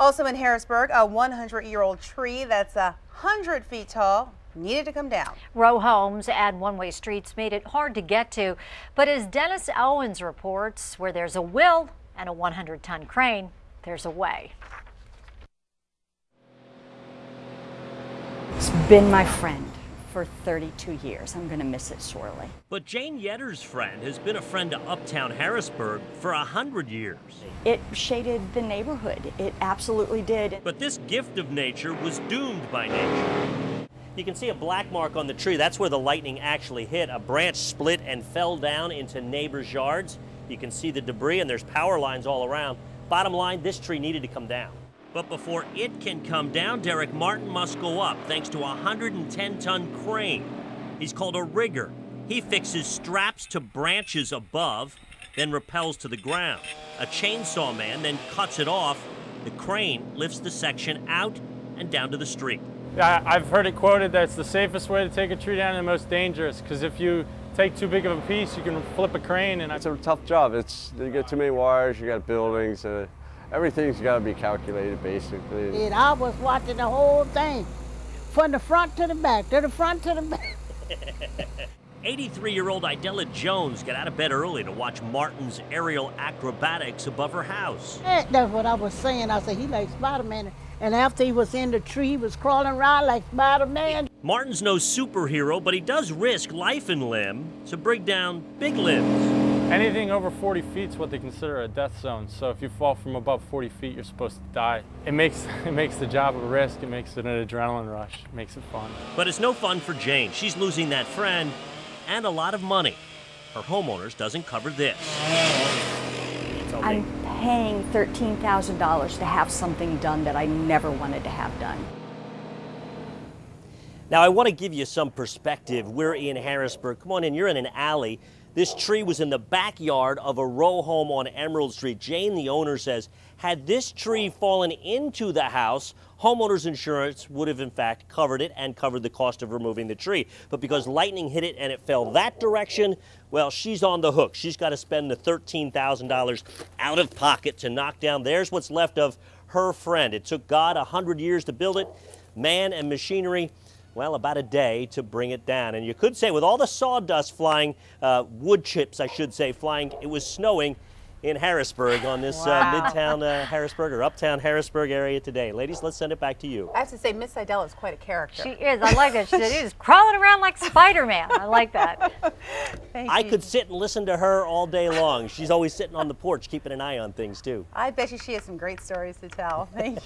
Also in Harrisburg, a 100-year-old tree that's 100 feet tall needed to come down. Row homes and one-way streets made it hard to get to. But as Dennis Owens reports, where there's a will and a 100-ton crane, there's a way. It's been my friend for 32 years. I'm going to miss it sorely. But Jane Yetter's friend has been a friend to uptown Harrisburg for 100 years. It shaded the neighborhood. It absolutely did. But this gift of nature was doomed by nature. You can see a black mark on the tree. That's where the lightning actually hit. A branch split and fell down into neighbors' yards. You can see the debris, and there's power lines all around. Bottom line, this tree needed to come down. But before it can come down, Derek Martin must go up thanks to a 110-ton crane. He's called a rigger. He fixes straps to branches above, then rappels to the ground. A chainsaw man then cuts it off. The crane lifts the section out and down to the street. Yeah, I've heard it quoted that it's the safest way to take a tree down and the most dangerous, because if you take too big of a piece, you can flip a crane. And it's a tough job. You get too many wires, you got buildings, everything's got to be calculated basically. And I was watching the whole thing, from the front to the back, to the front to the back. 83-year-old Idella Jones got out of bed early to watch Martin's aerial acrobatics above her house. That's what I was saying. I said, he like Spider-Man. And after he was in the tree, he was crawling around like Spider-Man. Martin's no superhero, but he does risk life and limb to bring down big limbs. Anything over 40 feet is what they consider a death zone. So if you fall from above 40 feet, you're supposed to die. It makes the job a risk. It makes it an adrenaline rush. It makes it fun. But it's no fun for Jane. She's losing that friend and a lot of money. Her homeowners doesn't cover this. I'm paying $13,000 to have something done that I never wanted to have done. Now, I want to give you some perspective. We're in Harrisburg. Come on in, you're in an alley. This tree was in the backyard of a row home on Emerald Street. Jane, the owner, says, had this tree fallen into the house, homeowners insurance would have in fact covered it and covered the cost of removing the tree. But because lightning hit it and it fell that direction, well, she's on the hook. She's got to spend the $13,000 out of pocket to knock down. There's what's left of her friend. It took God 100 years to build it, man and machinery, well, about a day to bring it down. And you could say with all the sawdust flying, wood chips, I should say, flying, it was snowing in Harrisburg on this midtown Harrisburg or uptown Harrisburg area today. Ladies, let's send it back to you. I have to say, Miss Idella is quite a character. She is. I like that. She's crawling around like Spider-Man. I like that. I could sit and listen to her all day long. She's always sitting on the porch keeping an eye on things, too. I bet you she has some great stories to tell. Thank you.